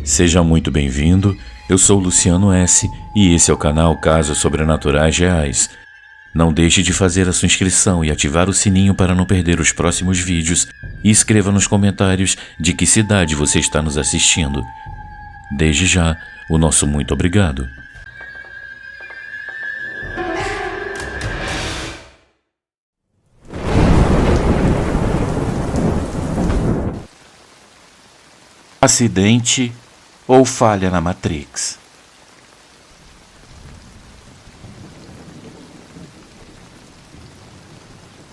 Seja muito bem-vindo, eu sou Luciano S. e esse é o canal Casos Sobrenaturais Reais. Não deixe de fazer a sua inscrição e ativar o sininho para não perder os próximos vídeos e escreva nos comentários de que cidade você está nos assistindo. Desde já, o nosso muito obrigado. Acidente ou falha na Matrix?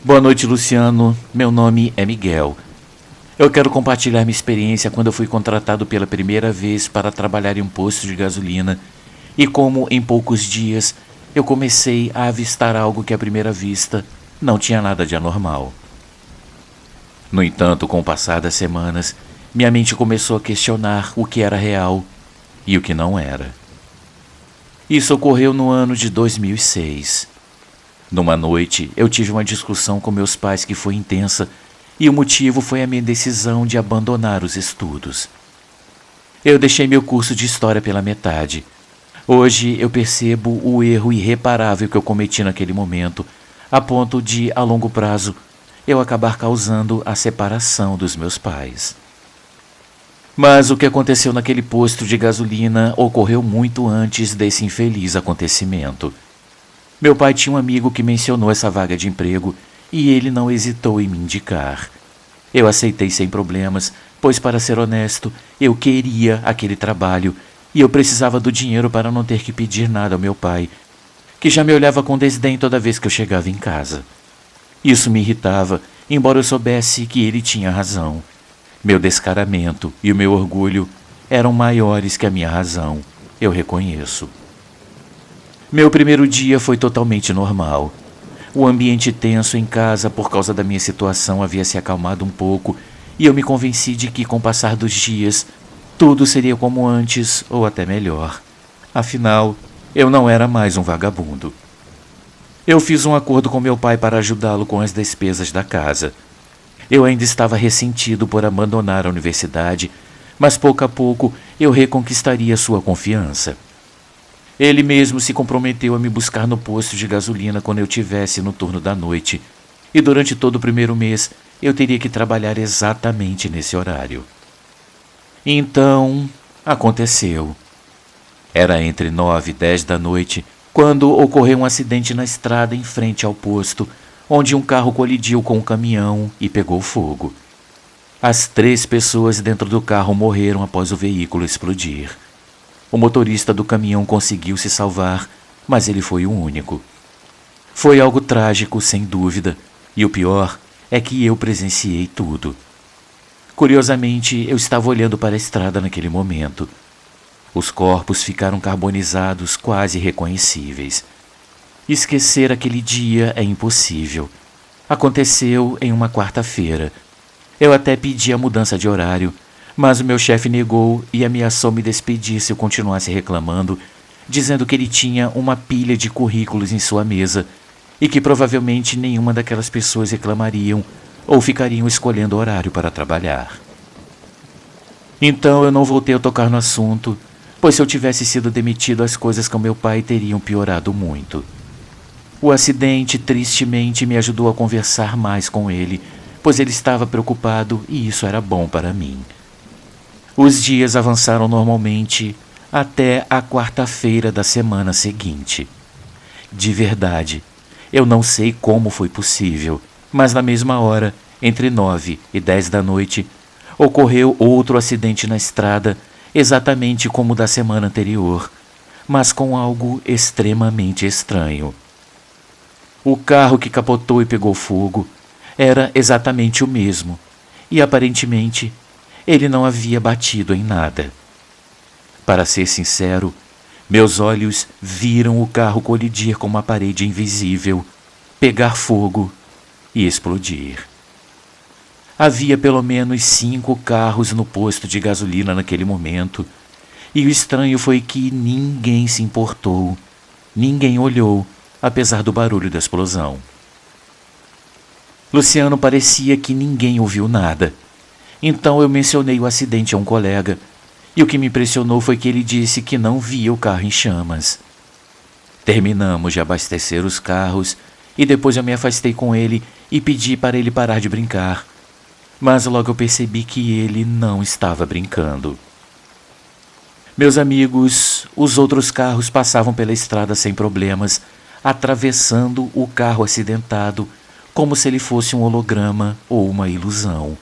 Boa noite, Luciano. Meu nome é Miguel. Eu quero compartilhar minha experiência quando eu fui contratado pela primeira vez para trabalhar em um posto de gasolina e como em poucos dias eu comecei a avistar algo que à primeira vista não tinha nada de anormal. No entanto, com o passar das semanas, minha mente começou a questionar o que era real e o que não era. Isso ocorreu no ano de 2006. Numa noite, eu tive uma discussão com meus pais que foi intensa e o motivo foi a minha decisão de abandonar os estudos. Eu deixei meu curso de História pela metade. Hoje eu percebo o erro irreparável que eu cometi naquele momento, a ponto de, a longo prazo, eu acabar causando a separação dos meus pais. Mas o que aconteceu naquele posto de gasolina ocorreu muito antes desse infeliz acontecimento. Meu pai tinha um amigo que mencionou essa vaga de emprego e ele não hesitou em me indicar. Eu aceitei sem problemas, pois, para ser honesto, eu queria aquele trabalho e eu precisava do dinheiro para não ter que pedir nada ao meu pai, que já me olhava com desdém toda vez que eu chegava em casa. Isso me irritava, embora eu soubesse que ele tinha razão. Meu descaramento e o meu orgulho eram maiores que a minha razão, eu reconheço. Meu primeiro dia foi totalmente normal. O ambiente tenso em casa por causa da minha situação havia se acalmado um pouco e eu me convenci de que, com o passar dos dias, tudo seria como antes ou até melhor. Afinal, eu não era mais um vagabundo. Eu fiz um acordo com meu pai para ajudá-lo com as despesas da casa. Eu ainda estava ressentido por abandonar a universidade, mas pouco a pouco eu reconquistaria sua confiança. Ele mesmo se comprometeu a me buscar no posto de gasolina quando eu estivesse no turno da noite, e durante todo o primeiro mês eu teria que trabalhar exatamente nesse horário. Então, aconteceu. Era entre 9 e 10 da noite, quando ocorreu um acidente na estrada em frente ao posto, onde um carro colidiu com um caminhão e pegou fogo. As 3 pessoas dentro do carro morreram após o veículo explodir. O motorista do caminhão conseguiu se salvar, mas ele foi o único. Foi algo trágico, sem dúvida, e o pior é que eu presenciei tudo. Curiosamente, eu estava olhando para a estrada naquele momento. Os corpos ficaram carbonizados, quase irreconhecíveis. Esquecer aquele dia é impossível. Aconteceu em uma quarta-feira. Eu até pedi a mudança de horário, mas o meu chefe negou e ameaçou me despedir se eu continuasse reclamando, dizendo que ele tinha uma pilha de currículos em sua mesa e que provavelmente nenhuma daquelas pessoas reclamariam ou ficariam escolhendo horário para trabalhar. Então eu não voltei a tocar no assunto, pois se eu tivesse sido demitido, as coisas com meu pai teriam piorado muito. O acidente, tristemente, me ajudou a conversar mais com ele, pois ele estava preocupado e isso era bom para mim. Os dias avançaram normalmente até a quarta-feira da semana seguinte. De verdade, eu não sei como foi possível, mas na mesma hora, entre 9 e 10 da noite, ocorreu outro acidente na estrada, exatamente como o da semana anterior, mas com algo extremamente estranho. O carro que capotou e pegou fogo era exatamente o mesmo, e aparentemente ele não havia batido em nada. Para ser sincero, meus olhos viram o carro colidir com uma parede invisível, pegar fogo e explodir. Havia pelo menos 5 carros no posto de gasolina naquele momento, e o estranho foi que ninguém se importou, ninguém olhou, apesar do barulho da explosão. Luciano, parecia que ninguém ouviu nada. Então eu mencionei o acidente a um colega, E o que me impressionou foi que ele disse que não via o carro em chamas. Terminamos de abastecer os carros e depois eu me afastei com ele e pedi para ele parar de brincar. Mas logo eu percebi que ele não estava brincando. Meus amigos, os outros carros passavam pela estrada sem problemas, atravessando o carro acidentado, como se ele fosse um holograma ou uma ilusão.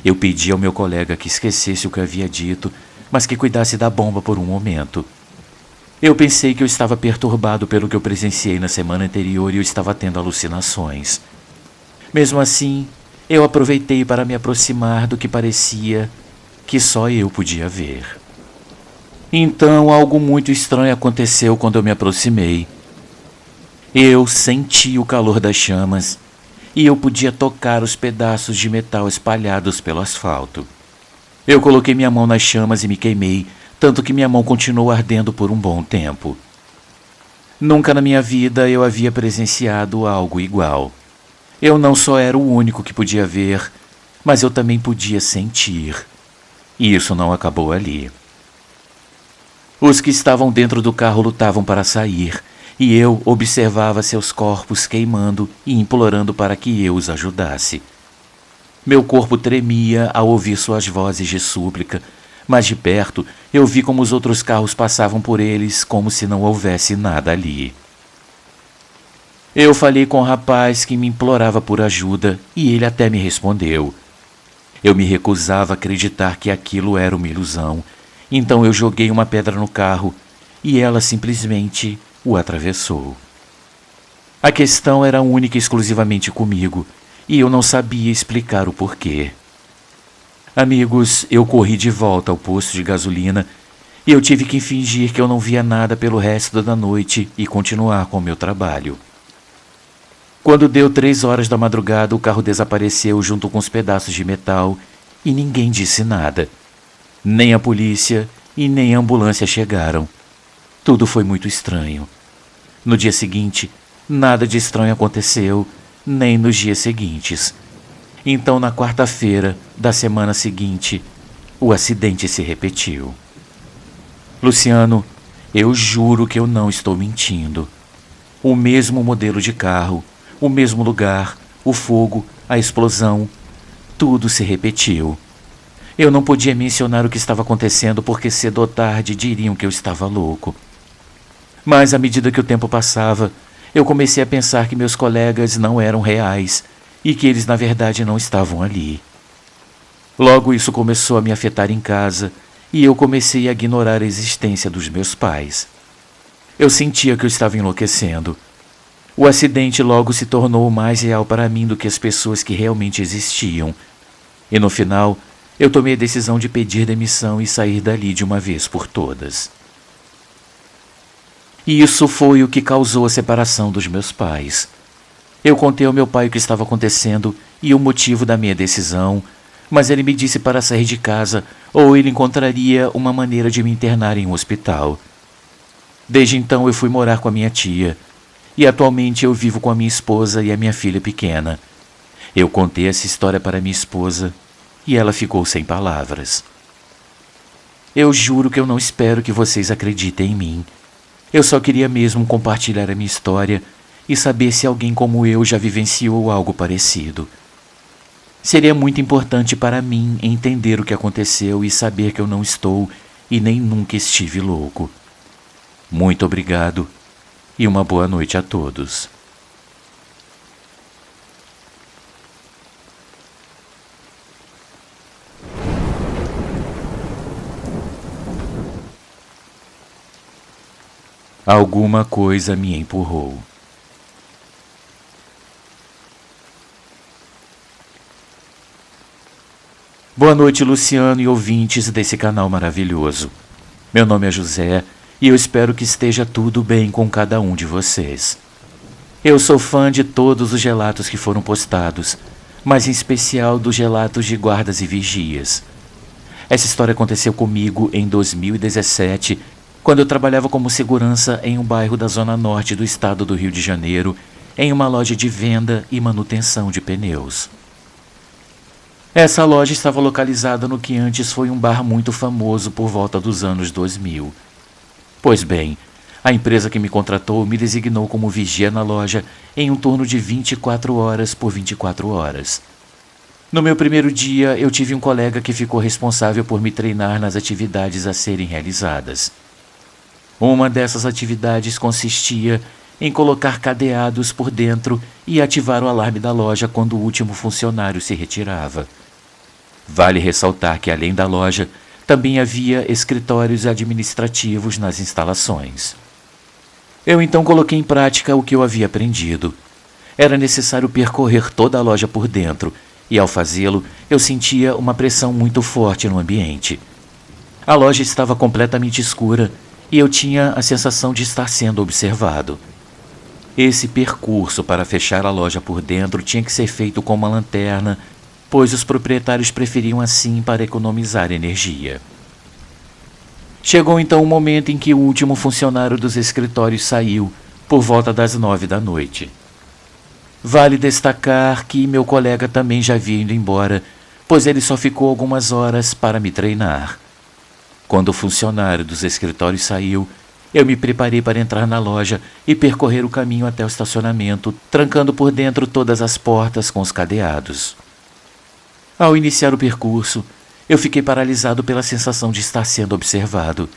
Eu pedi ao meu colega que esquecesse o que havia dito, mas que cuidasse da bomba por um momento. Eu pensei que eu estava perturbado pelo que eu presenciei na semana anterior e eu estava tendo alucinações. Mesmo assim, eu aproveitei para me aproximar do que parecia que só eu podia ver. Então, algo muito estranho aconteceu quando eu me aproximei. Eu senti o calor das chamas e eu podia tocar os pedaços de metal espalhados pelo asfalto. Eu coloquei minha mão nas chamas e me queimei, tanto que minha mão continuou ardendo por um bom tempo. Nunca na minha vida eu havia presenciado algo igual. Eu não só era o único que podia ver, mas eu também podia sentir. E isso não acabou ali. Os que estavam dentro do carro lutavam para sair, e eu observava seus corpos queimando e implorando para que eu os ajudasse. Meu corpo tremia ao ouvir suas vozes de súplica, mas de perto eu vi como os outros carros passavam por eles como se não houvesse nada ali. Eu falei com o rapaz que me implorava por ajuda e ele até me respondeu. Eu me recusava a acreditar que aquilo era uma ilusão, então eu joguei uma pedra no carro e ela simplesmente o atravessou. A questão era única e exclusivamente comigo e eu não sabia explicar o porquê. Amigos, eu corri de volta ao posto de gasolina e eu tive que fingir que eu não via nada pelo resto da noite e continuar com o meu trabalho. Quando deu 3 horas da madrugada, o carro desapareceu junto com os pedaços de metal e ninguém disse nada. Nem a polícia e nem a ambulância chegaram. Tudo foi muito estranho. No dia seguinte, nada de estranho aconteceu, nem nos dias seguintes. Então, na quarta-feira da semana seguinte, o acidente se repetiu. Luciano, eu juro que eu não estou mentindo. O mesmo modelo de carro, o mesmo lugar, o fogo, a explosão, tudo se repetiu. Eu não podia mencionar o que estava acontecendo porque cedo ou tarde diriam que eu estava louco. Mas à medida que o tempo passava, eu comecei a pensar que meus colegas não eram reais e que eles na verdade não estavam ali. Logo isso começou a me afetar em casa e eu comecei a ignorar a existência dos meus pais. Eu sentia que eu estava enlouquecendo. O acidente logo se tornou mais real para mim do que as pessoas que realmente existiam. E no final, eu tomei a decisão de pedir demissão e sair dali de uma vez por todas. E isso foi o que causou a separação dos meus pais. Eu contei ao meu pai o que estava acontecendo e o motivo da minha decisão, mas ele me disse para sair de casa ou ele encontraria uma maneira de me internar em um hospital. Desde então eu fui morar com a minha tia e atualmente eu vivo com a minha esposa e a minha filha pequena. Eu contei essa história para minha esposa e ela ficou sem palavras. Eu juro que eu não espero que vocês acreditem em mim. Eu só queria mesmo compartilhar a minha história e saber se alguém como eu já vivenciou algo parecido. Seria muito importante para mim entender o que aconteceu e saber que eu não estou e nem nunca estive louco. Muito obrigado e uma boa noite a todos. Alguma coisa me empurrou. Boa noite, Luciano e ouvintes desse canal maravilhoso. Meu nome é José e eu espero que esteja tudo bem com cada um de vocês. Eu sou fã de todos os relatos que foram postados, mas em especial dos relatos de guardas e vigias. Essa história aconteceu comigo em 2017, quando eu trabalhava como segurança em um bairro da zona norte do estado do Rio de Janeiro, em uma loja de venda e manutenção de pneus. Essa loja estava localizada no que antes foi um bar muito famoso por volta dos anos 2000. Pois bem, a empresa que me contratou me designou como vigia na loja em um turno de 24 horas por 24 horas. No meu primeiro dia, eu tive um colega que ficou responsável por me treinar nas atividades a serem realizadas. Uma dessas atividades consistia em colocar cadeados por dentro e ativar o alarme da loja quando o último funcionário se retirava. Vale ressaltar que, além da loja, também havia escritórios administrativos nas instalações. Eu então coloquei em prática o que eu havia aprendido. Era necessário percorrer toda a loja por dentro, e ao fazê-lo, eu sentia uma pressão muito forte no ambiente. A loja estava completamente escura e eu tinha a sensação de estar sendo observado. Esse percurso para fechar a loja por dentro tinha que ser feito com uma lanterna, pois os proprietários preferiam assim para economizar energia. Chegou então o momento em que o último funcionário dos escritórios saiu, por volta das 9 da noite. Vale destacar que meu colega também já havia ido embora, pois ele só ficou algumas horas para me treinar. Quando o funcionário dos escritórios saiu, eu me preparei para entrar na loja e percorrer o caminho até o estacionamento, trancando por dentro todas as portas com os cadeados. Ao iniciar o percurso, eu fiquei paralisado pela sensação de estar sendo observado.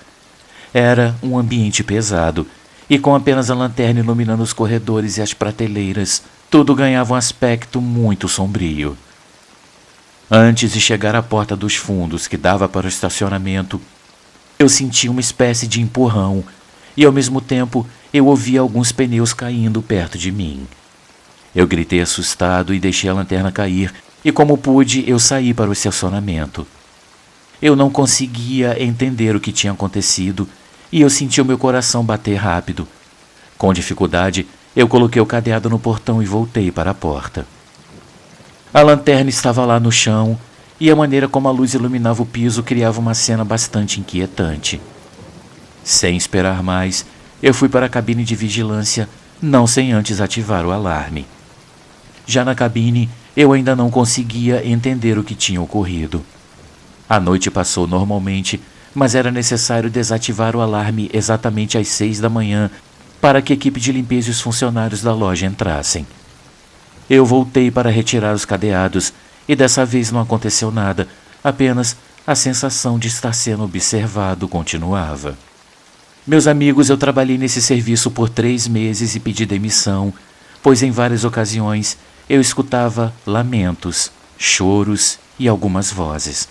Era um ambiente pesado, e com apenas a lanterna iluminando os corredores e as prateleiras, tudo ganhava um aspecto muito sombrio. Antes de chegar à porta dos fundos que dava para o estacionamento, eu senti uma espécie de empurrão e, ao mesmo tempo, eu ouvia alguns pneus caindo perto de mim. Eu gritei assustado e deixei a lanterna cair, e como pude, eu saí para o estacionamento. Eu não conseguia entender o que tinha acontecido e eu senti o meu coração bater rápido. Com dificuldade, eu coloquei o cadeado no portão e voltei para a porta. A lanterna estava lá no chão e a maneira como a luz iluminava o piso criava uma cena bastante inquietante. Sem esperar mais, eu fui para a cabine de vigilância, não sem antes ativar o alarme. Já na cabine, eu ainda não conseguia entender o que tinha ocorrido. A noite passou normalmente, mas era necessário desativar o alarme exatamente às 6 da manhã para que a equipe de limpeza e os funcionários da loja entrassem. Eu voltei para retirar os cadeados e dessa vez não aconteceu nada, apenas a sensação de estar sendo observado continuava. Meus amigos, eu trabalhei nesse serviço por 3 meses e pedi demissão, pois em várias ocasiões eu escutava lamentos, choros e algumas vozes.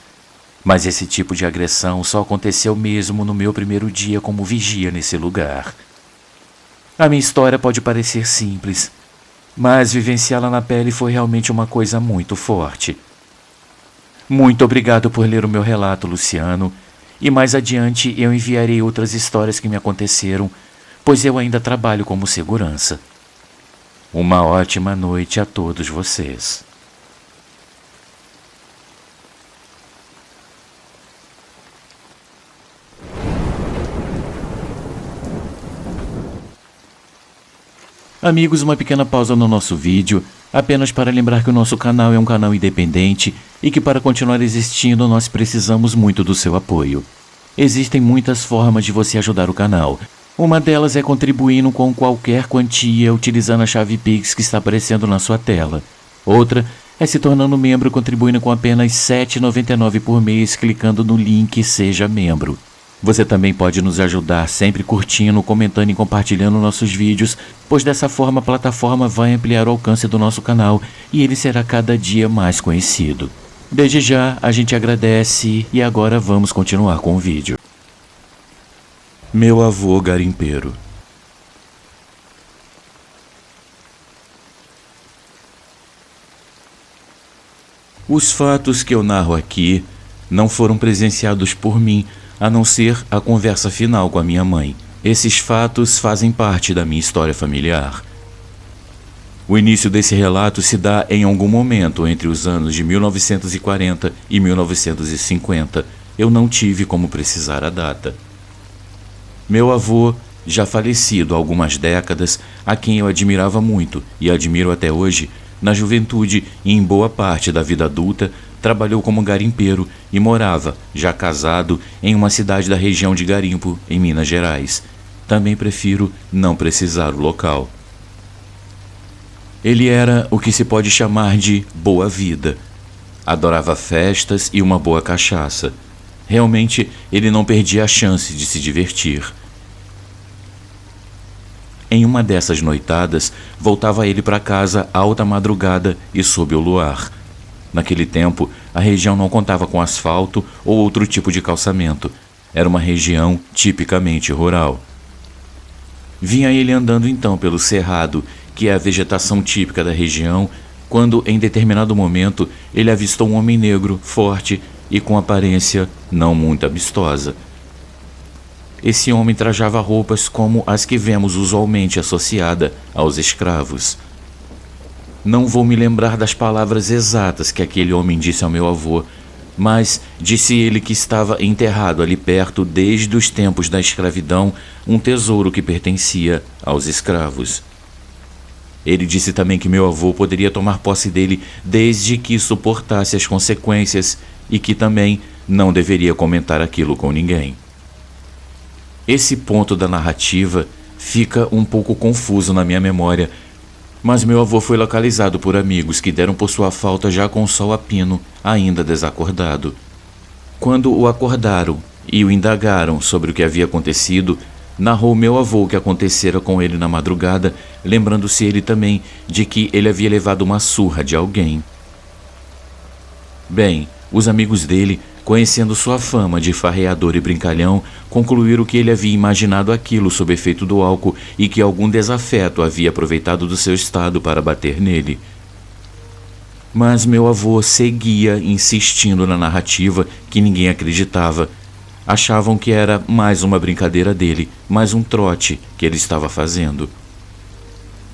Mas esse tipo de agressão só aconteceu mesmo no meu primeiro dia como vigia nesse lugar. A minha história pode parecer simples, mas vivenciá-la na pele foi realmente uma coisa muito forte. Muito obrigado por ler o meu relato, Luciano, e mais adiante eu enviarei outras histórias que me aconteceram, pois eu ainda trabalho como segurança. Uma ótima noite a todos vocês. Amigos, uma pequena pausa no nosso vídeo, apenas para lembrar que o nosso canal é um canal independente e que para continuar existindo nós precisamos muito do seu apoio. Existem muitas formas de você ajudar o canal. Uma delas é contribuindo com qualquer quantia utilizando a chave Pix que está aparecendo na sua tela. Outra é se tornando membro contribuindo com apenas R$ 7,99 por mês clicando no link Seja Membro. Você também pode nos ajudar sempre curtindo, comentando e compartilhando nossos vídeos, pois dessa forma a plataforma vai ampliar o alcance do nosso canal e ele será cada dia mais conhecido. Desde já, a gente agradece e agora vamos continuar com o vídeo. Meu avô garimpeiro. Os fatos que eu narro aqui não foram presenciados por mim, a não ser a conversa final com a minha mãe. Esses fatos fazem parte da minha história familiar. O início desse relato se dá em algum momento entre os anos de 1940 e 1950. Eu não tive como precisar a data. Meu avô, já falecido há algumas décadas, a quem eu admirava muito e admiro até hoje, na juventude e em boa parte da vida adulta, trabalhou como garimpeiro e morava, já casado, em uma cidade da região de Garimpo, em Minas Gerais. Também prefiro não precisar o local. Ele era o que se pode chamar de boa vida. Adorava festas e uma boa cachaça. Realmente, ele não perdia a chance de se divertir. Em uma dessas noitadas, voltava ele para casa alta madrugada e sob o luar. Naquele tempo, a região não contava com asfalto ou outro tipo de calçamento. Era uma região tipicamente rural. Vinha ele andando então pelo cerrado, que é a vegetação típica da região, quando, em determinado momento, ele avistou um homem negro, forte e com aparência não muito amistosa. Esse homem trajava roupas como as que vemos usualmente associada aos escravos. Não vou me lembrar das palavras exatas que aquele homem disse ao meu avô, mas disse ele que estava enterrado ali perto, desde os tempos da escravidão, um tesouro que pertencia aos escravos. Ele disse também que meu avô poderia tomar posse dele desde que suportasse as consequências e que também não deveria comentar aquilo com ninguém. Esse ponto da narrativa fica um pouco confuso na minha memória, mas meu avô foi localizado por amigos que deram por sua falta já com o sol a pino, ainda desacordado. Quando o acordaram e o indagaram sobre o que havia acontecido, narrou meu avô o que acontecera com ele na madrugada, lembrando-se ele também de que ele havia levado uma surra de alguém. Bem, os amigos dele, conhecendo sua fama de farreador e brincalhão, concluíram que ele havia imaginado aquilo sob efeito do álcool e que algum desafeto havia aproveitado do seu estado para bater nele. Mas meu avô seguia insistindo na narrativa que ninguém acreditava. Achavam que era mais uma brincadeira dele, mais um trote que ele estava fazendo.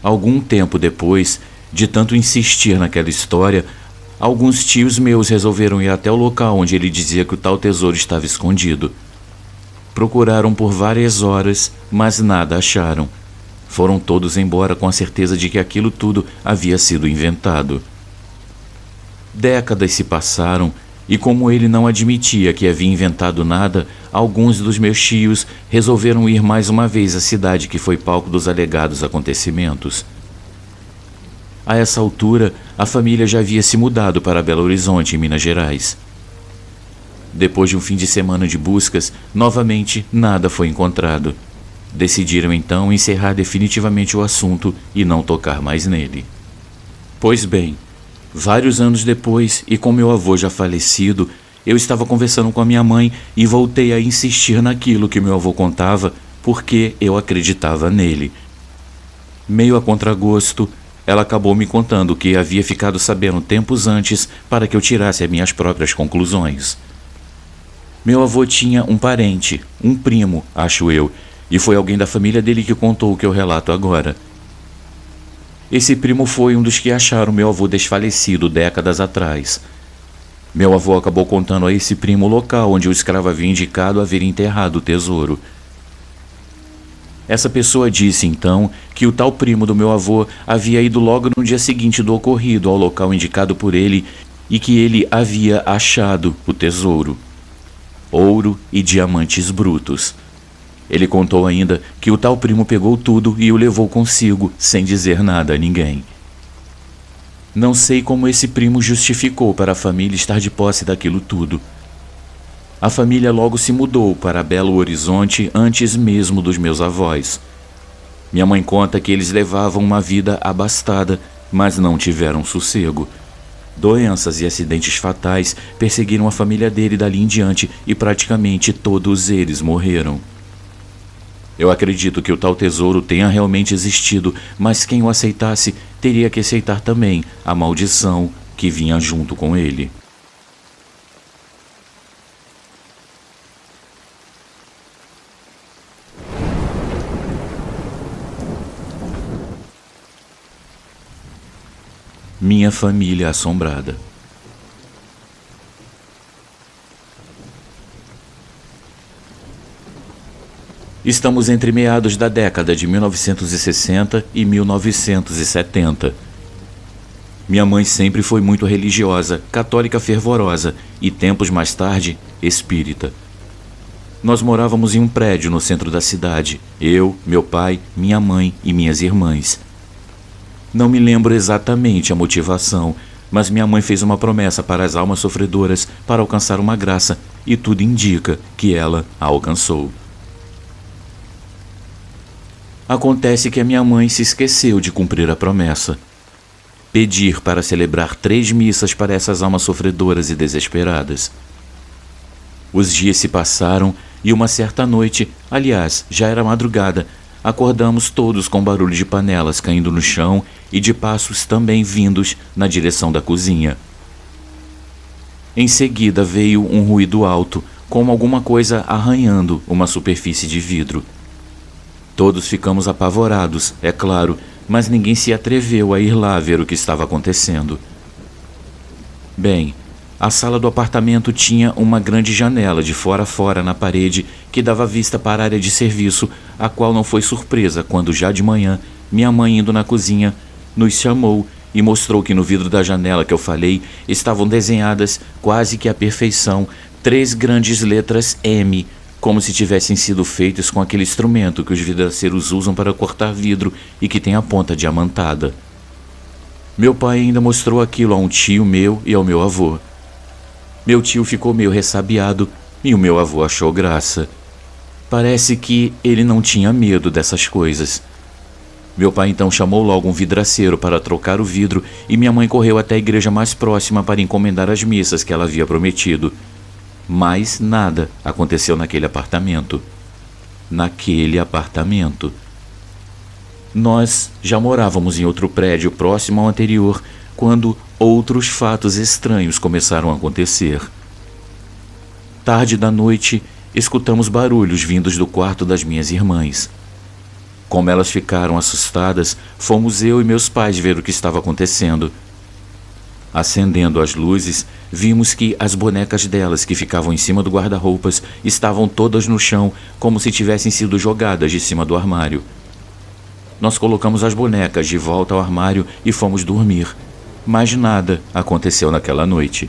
Algum tempo depois, de tanto insistir naquela história, alguns tios meus resolveram ir até o local onde ele dizia que o tal tesouro estava escondido. Procuraram por várias horas, mas nada acharam. Foram todos embora com a certeza de que aquilo tudo havia sido inventado. Décadas se passaram e, como ele não admitia que havia inventado nada, alguns dos meus tios resolveram ir mais uma vez à cidade que foi palco dos alegados acontecimentos. A essa altura, a família já havia se mudado para Belo Horizonte, em Minas Gerais. Depois de um fim de semana de buscas, novamente nada foi encontrado. Decidiram então encerrar definitivamente o assunto e não tocar mais nele. Pois bem, vários anos depois, e com meu avô já falecido, eu estava conversando com a minha mãe e voltei a insistir naquilo que meu avô contava, porque eu acreditava nele. Meio a contragosto, ela acabou me contando que havia ficado sabendo tempos antes para que eu tirasse as minhas próprias conclusões. Meu avô tinha um parente, um primo, acho eu, e foi alguém da família dele que contou o que eu relato agora. Esse primo foi um dos que acharam meu avô desfalecido décadas atrás. Meu avô acabou contando a esse primo o local onde o escravo havia indicado haver enterrado o tesouro. Essa pessoa disse, então, que o tal primo do meu avô havia ido logo no dia seguinte do ocorrido ao local indicado por ele e que ele havia achado o tesouro. Ouro e diamantes brutos. Ele contou ainda que o tal primo pegou tudo e o levou consigo, sem dizer nada a ninguém. Não sei como esse primo justificou para a família estar de posse daquilo tudo. A família logo se mudou para Belo Horizonte antes mesmo dos meus avós. Minha mãe conta que eles levavam uma vida abastada, mas não tiveram sossego. Doenças e acidentes fatais perseguiram a família dele dali em diante e praticamente todos eles morreram. Eu acredito que o tal tesouro tenha realmente existido, mas quem o aceitasse teria que aceitar também a maldição que vinha junto com ele. Minha família assombrada. Estamos entre meados da década de 1960 e 1970. Minha mãe sempre foi muito religiosa, católica fervorosa e, tempos mais tarde, espírita. Nós morávamos em um prédio no centro da cidade, eu, meu pai, minha mãe e minhas irmãs. Não me lembro exatamente a motivação, mas minha mãe fez uma promessa para as almas sofredoras para alcançar uma graça, e tudo indica que ela a alcançou. Acontece que a minha mãe se esqueceu de cumprir a promessa. Pedir para celebrar 3 missas para essas almas sofredoras e desesperadas. Os dias se passaram e uma certa noite, aliás, já era madrugada, acordamos todos com barulho de panelas caindo no chão e de passos também vindos na direção da cozinha. Em seguida veio um ruído alto, como alguma coisa arranhando uma superfície de vidro. Todos ficamos apavorados, é claro, mas ninguém se atreveu a ir lá ver o que estava acontecendo. Bem, a sala do apartamento tinha uma grande janela de fora a fora na parede que dava vista para a área de serviço, a qual não foi surpresa quando, já de manhã, minha mãe, indo na cozinha, nos chamou e mostrou que no vidro da janela que eu falei estavam desenhadas, quase que à perfeição, 3 grandes letras M, como se tivessem sido feitas com aquele instrumento que os vidraceiros usam para cortar vidro e que tem a ponta diamantada. Meu pai ainda mostrou aquilo a um tio meu e ao meu avô. Meu tio ficou meio ressabiado e o meu avô achou graça. Parece que ele não tinha medo dessas coisas. Meu pai então chamou logo um vidraceiro para trocar o vidro e minha mãe correu até a igreja mais próxima para encomendar as missas que ela havia prometido. Mas nada aconteceu naquele apartamento. Nós já morávamos em outro prédio próximo ao anterior quando outros fatos estranhos começaram a acontecer. Tarde da noite, escutamos barulhos vindos do quarto das minhas irmãs. Como elas ficaram assustadas, fomos eu e meus pais ver o que estava acontecendo. Acendendo as luzes, vimos que as bonecas delas que ficavam em cima do guarda-roupas estavam todas no chão, como se tivessem sido jogadas de cima do armário. Nós colocamos as bonecas de volta ao armário e fomos dormir, mas nada aconteceu naquela noite.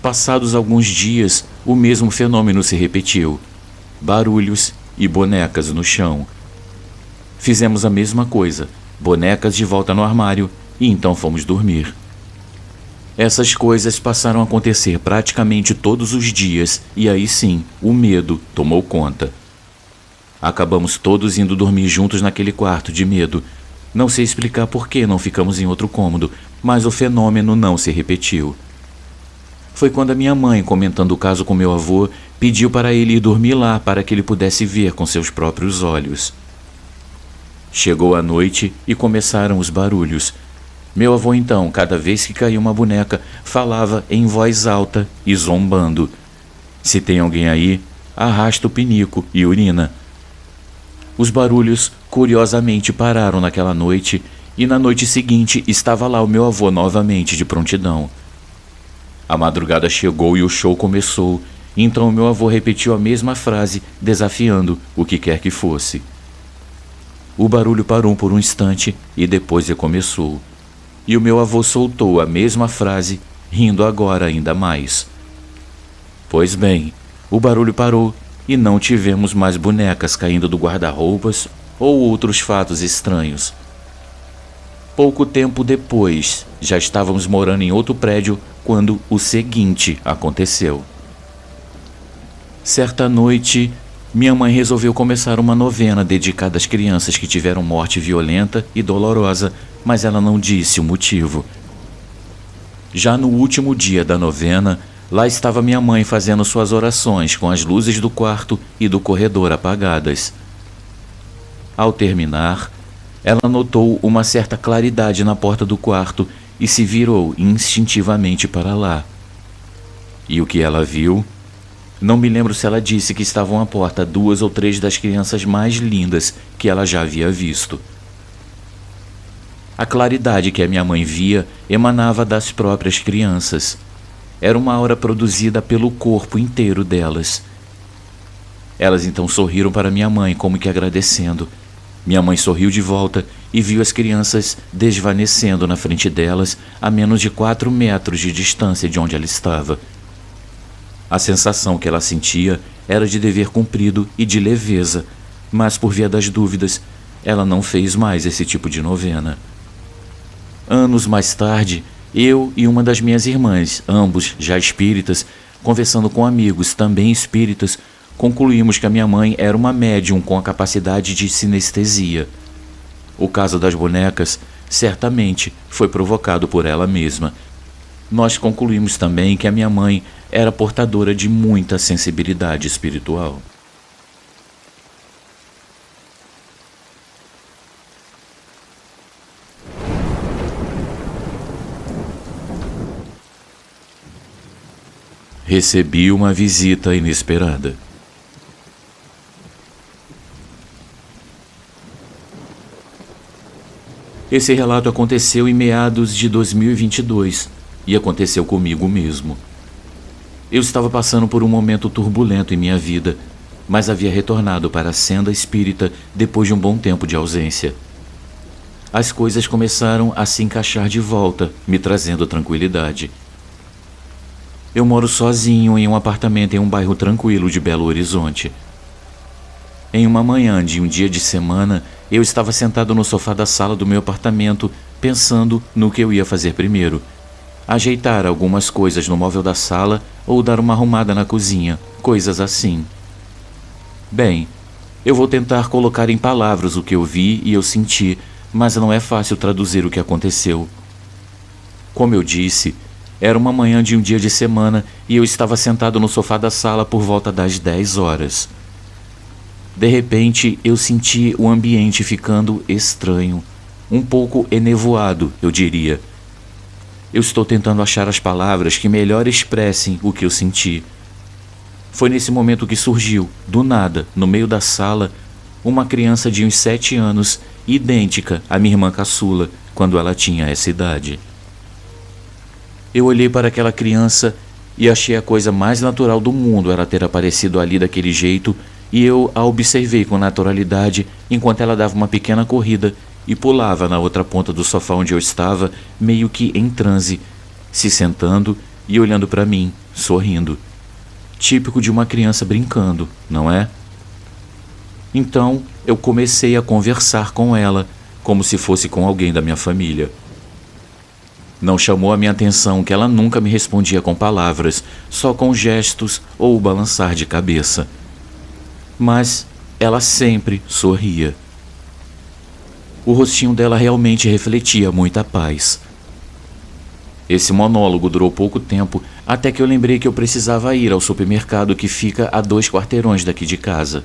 Passados alguns dias, o mesmo fenômeno se repetiu. Barulhos e bonecas no chão. Fizemos a mesma coisa, bonecas de volta no armário, e então fomos dormir. Essas coisas passaram a acontecer praticamente todos os dias, e aí sim, o medo tomou conta. Acabamos todos indo dormir juntos naquele quarto de medo. Não sei explicar por que não ficamos em outro cômodo, mas o fenômeno não se repetiu. Foi quando a minha mãe, comentando o caso com meu avô, pediu para ele ir dormir lá para que ele pudesse ver com seus próprios olhos. Chegou a noite e começaram os barulhos. Meu avô então, cada vez que caía uma boneca, falava em voz alta e zombando. Se tem alguém aí, arrasta o pinico e urina. Os barulhos, curiosamente, pararam naquela noite, e na noite seguinte estava lá o meu avô novamente de prontidão. A madrugada chegou e o show começou, então o meu avô repetiu a mesma frase, desafiando o que quer que fosse. O barulho parou por um instante e depois recomeçou. E o meu avô soltou a mesma frase, rindo agora ainda mais. Pois bem, o barulho parou e não tivemos mais bonecas caindo do guarda-roupas ou outros fatos estranhos. Pouco tempo depois, já estávamos morando em outro prédio quando o seguinte aconteceu. Certa noite, minha mãe resolveu começar uma novena dedicada às crianças que tiveram morte violenta e dolorosa, mas ela não disse o motivo. Já no último dia da novena, lá estava minha mãe fazendo suas orações com as luzes do quarto e do corredor apagadas. Ao terminar, ela notou uma certa claridade na porta do quarto e se virou instintivamente para lá. E o que ela viu? Não me lembro se ela disse que estavam à porta 2 ou 3 das crianças mais lindas que ela já havia visto. A claridade que a minha mãe via emanava das próprias crianças. Era uma aura produzida pelo corpo inteiro delas. Elas então sorriram para minha mãe como que agradecendo. Minha mãe sorriu de volta e viu as crianças desvanecendo na frente delas a menos de 4 metros de distância de onde ela estava. A sensação que ela sentia era de dever cumprido e de leveza, mas por via das dúvidas, ela não fez mais esse tipo de novena. Anos mais tarde, eu e uma das minhas irmãs, ambos já espíritas, conversando com amigos também espíritas, concluímos que a minha mãe era uma médium com a capacidade de sinestesia. O caso das bonecas certamente foi provocado por ela mesma. Nós concluímos também que a minha mãe era portadora de muita sensibilidade espiritual. Recebi uma visita inesperada. Esse relato aconteceu em meados de 2022 e aconteceu comigo mesmo. Eu estava passando por um momento turbulento em minha vida, mas havia retornado para a senda espírita depois de um bom tempo de ausência. As coisas começaram a se encaixar de volta, me trazendo tranquilidade. Eu moro sozinho em um apartamento em um bairro tranquilo de Belo Horizonte. Em uma manhã de um dia de semana, eu estava sentado no sofá da sala do meu apartamento, pensando no que eu ia fazer primeiro. Ajeitar algumas coisas no móvel da sala ou dar uma arrumada na cozinha, coisas assim. Bem, eu vou tentar colocar em palavras o que eu vi e eu senti, mas não é fácil traduzir o que aconteceu. Como eu disse, era uma manhã de um dia de semana e eu estava sentado no sofá da sala por volta das 10 horas. De repente, eu senti o ambiente ficando estranho, um pouco enevoado, eu diria. Eu estou tentando achar as palavras que melhor expressem o que eu senti. Foi nesse momento que surgiu, do nada, no meio da sala, uma criança de uns 7 anos, idêntica à minha irmã caçula, quando ela tinha essa idade. Eu olhei para aquela criança e achei a coisa mais natural do mundo ela ter aparecido ali daquele jeito, e eu a observei com naturalidade enquanto ela dava uma pequena corrida e pulava na outra ponta do sofá onde eu estava, meio que em transe, se sentando e olhando para mim, sorrindo. Típico de uma criança brincando, não é? Então eu comecei a conversar com ela, como se fosse com alguém da minha família. Não chamou a minha atenção que ela nunca me respondia com palavras, só com gestos ou balançar de cabeça. Mas ela sempre sorria. O rostinho dela realmente refletia muita paz. Esse monólogo durou pouco tempo, até que eu lembrei que eu precisava ir ao supermercado que fica a 2 quarteirões daqui de casa.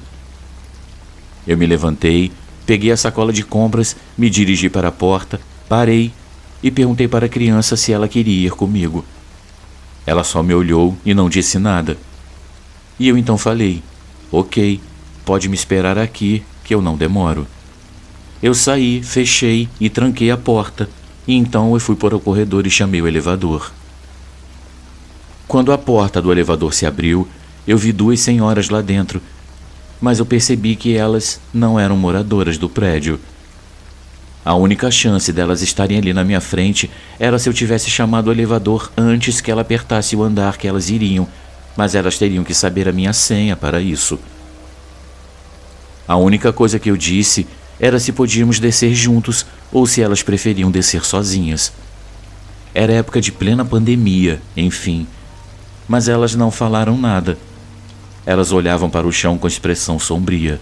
Eu me levantei, peguei a sacola de compras, me dirigi para a porta, parei e perguntei para a criança se ela queria ir comigo. Ela só me olhou e não disse nada. E eu então falei: ok, pode me esperar aqui, que eu não demoro. Eu saí, fechei e tranquei a porta, e então eu fui para o corredor e chamei o elevador. Quando a porta do elevador se abriu, eu vi 2 senhoras lá dentro, mas eu percebi que elas não eram moradoras do prédio. A única chance delas estarem ali na minha frente era se eu tivesse chamado o elevador antes que ela apertasse o andar que elas iriam, mas elas teriam que saber a minha senha para isso. A única coisa que eu disse era se podíamos descer juntos ou se elas preferiam descer sozinhas. Era época de plena pandemia, enfim, mas elas não falaram nada. Elas olhavam para o chão com expressão sombria.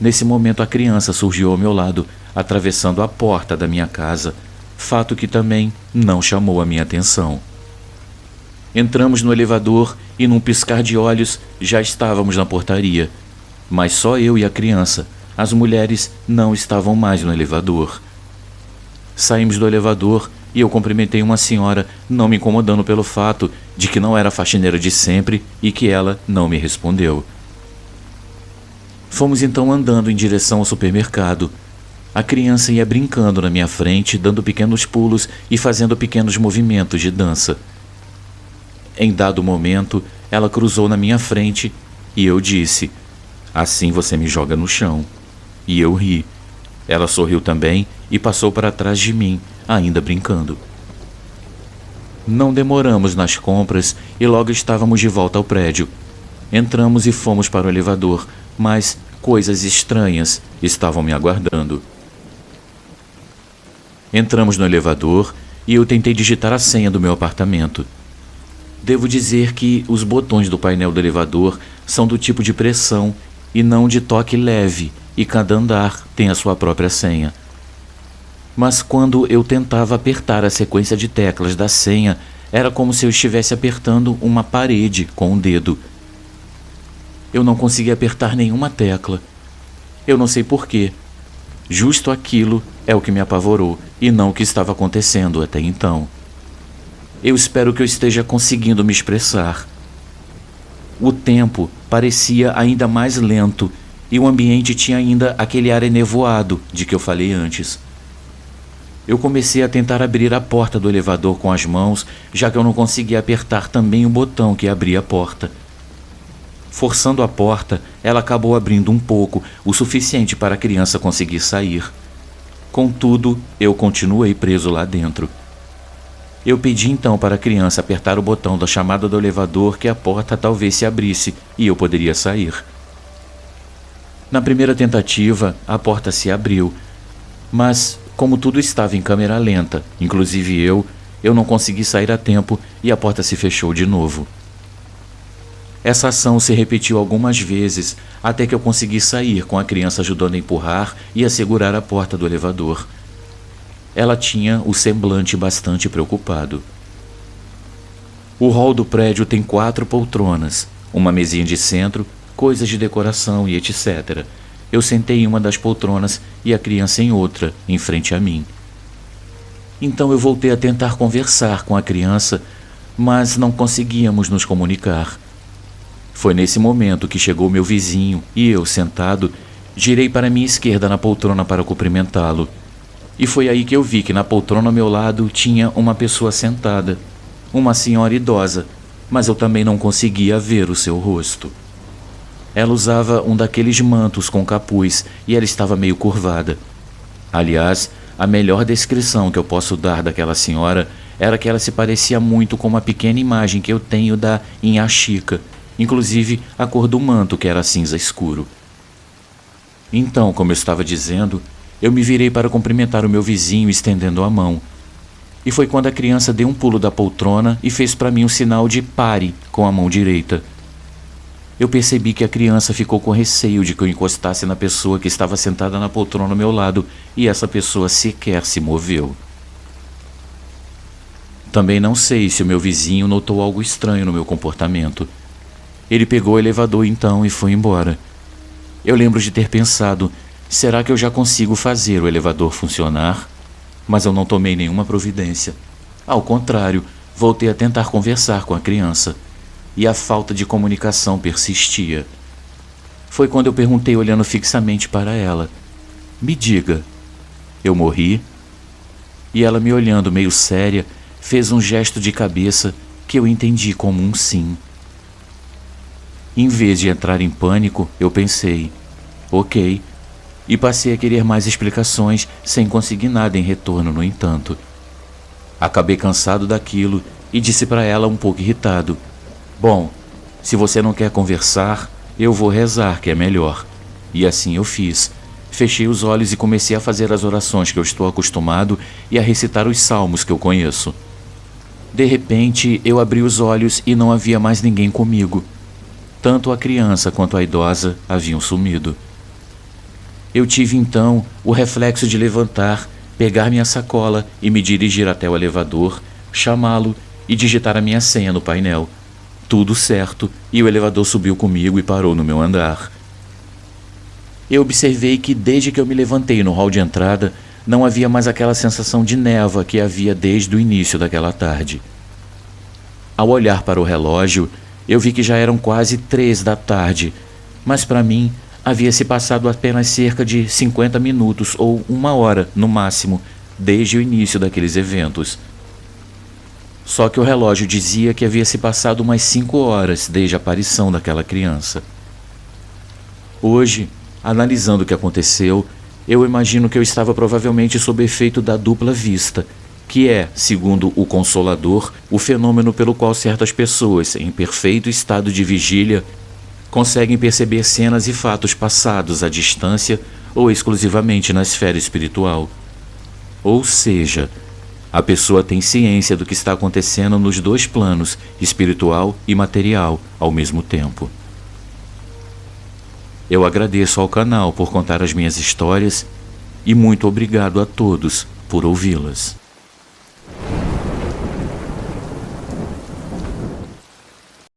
Nesse momento a criança surgiu ao meu lado, atravessando a porta da minha casa, fato que também não chamou a minha atenção. Entramos no elevador e num piscar de olhos já estávamos na portaria, mas só eu e a criança. As mulheres não estavam mais no elevador. Saímos do elevador e eu cumprimentei uma senhora, não me incomodando pelo fato de que não era a faxineira de sempre e que ela não me respondeu. Fomos então andando em direção ao supermercado. A criança ia brincando na minha frente, dando pequenos pulos e fazendo pequenos movimentos de dança. Em dado momento, ela cruzou na minha frente e eu disse: assim você me joga no chão. E eu ri. Ela sorriu também e passou para trás de mim, ainda brincando. Não demoramos nas compras e logo estávamos de volta ao prédio. Entramos e fomos para o elevador, mas coisas estranhas estavam me aguardando. Entramos no elevador e eu tentei digitar a senha do meu apartamento. Devo dizer que os botões do painel do elevador são do tipo de pressão e não de toque leve, e cada andar tem a sua própria senha. Mas quando eu tentava apertar a sequência de teclas da senha, era como se eu estivesse apertando uma parede com um dedo. Eu não conseguia apertar nenhuma tecla. Eu não sei porquê. Justo aquilo é o que me apavorou e não o que estava acontecendo até então. Eu espero que eu esteja conseguindo me expressar. O tempo parecia ainda mais lento e o ambiente tinha ainda aquele ar enevoado de que eu falei antes. Eu comecei a tentar abrir a porta do elevador com as mãos, já que eu não conseguia apertar também o botão que abria a porta. Forçando a porta, ela acabou abrindo um pouco, o suficiente para a criança conseguir sair. Contudo, eu continuei preso lá dentro. Eu pedi então para a criança apertar o botão da chamada do elevador que a porta talvez se abrisse e eu poderia sair. Na primeira tentativa, a porta se abriu, mas como tudo estava em câmera lenta, inclusive eu não consegui sair a tempo e a porta se fechou de novo. Essa ação se repetiu algumas vezes até que eu consegui sair com a criança ajudando a empurrar e a segurar a porta do elevador. Ela tinha o semblante bastante preocupado. O hall do prédio tem 4 poltronas, uma mesinha de centro, coisas de decoração e etc. Eu sentei em uma das poltronas e a criança em outra, em frente a mim. Então eu voltei a tentar conversar com a criança, mas não conseguíamos nos comunicar. Foi nesse momento que chegou meu vizinho e eu, sentado, girei para minha esquerda na poltrona para cumprimentá-lo. E foi aí que eu vi que na poltrona ao meu lado tinha uma pessoa sentada, uma senhora idosa, mas eu também não conseguia ver o seu rosto. Ela usava um daqueles mantos com capuz e ela estava meio curvada. Aliás, a melhor descrição que eu posso dar daquela senhora era que ela se parecia muito com uma pequena imagem que eu tenho da Inhashika, inclusive a cor do manto, que era cinza escuro. Então, como eu estava dizendo, eu me virei para cumprimentar o meu vizinho estendendo a mão. E foi quando a criança deu um pulo da poltrona e fez para mim um sinal de pare com a mão direita. Eu percebi que a criança ficou com receio de que eu encostasse na pessoa que estava sentada na poltrona ao meu lado e essa pessoa sequer se moveu. Também não sei se o meu vizinho notou algo estranho no meu comportamento. Ele pegou o elevador então e foi embora. Eu lembro de ter pensado, será que eu já consigo fazer o elevador funcionar? Mas eu não tomei nenhuma providência. Ao contrário, voltei a tentar conversar com a criança. E a falta de comunicação persistia. Foi quando eu perguntei olhando fixamente para ela. Me diga, eu morri? E ela, me olhando meio séria, fez um gesto de cabeça que eu entendi como um sim. Em vez de entrar em pânico, eu pensei, ok, e passei a querer mais explicações sem conseguir nada em retorno, no entanto. Acabei cansado daquilo e disse para ela um pouco irritado, bom, se você não quer conversar, eu vou rezar, que é melhor. E assim eu fiz. Fechei os olhos e comecei a fazer as orações que eu estou acostumado e a recitar os salmos que eu conheço. De repente, eu abri os olhos e não havia mais ninguém comigo. Tanto a criança quanto a idosa haviam sumido. Eu tive então o reflexo de levantar, pegar minha sacola e me dirigir até o elevador, chamá-lo e digitar a minha senha no painel. Tudo certo, e o elevador subiu comigo e parou no meu andar. Eu observei que desde que eu me levantei no hall de entrada, não havia mais aquela sensação de névoa que havia desde o início daquela tarde. Ao olhar para o relógio, eu vi que já eram quase 3 da tarde, mas para mim havia se passado apenas cerca de 50 minutos ou 1 hora, no máximo, desde o início daqueles eventos. Só que o relógio dizia que havia se passado umas 5 horas desde a aparição daquela criança. Hoje, analisando o que aconteceu, Eu imagino que eu estava provavelmente sob efeito da dupla vista, que é, segundo o Consolador, o fenômeno pelo qual certas pessoas, em perfeito estado de vigília, conseguem perceber cenas e fatos passados à distância ou exclusivamente na esfera espiritual. Ou seja, a pessoa tem ciência do que está acontecendo nos dois planos, espiritual e material, ao mesmo tempo. Eu agradeço ao canal por contar as minhas histórias e muito obrigado a todos por ouvi-las.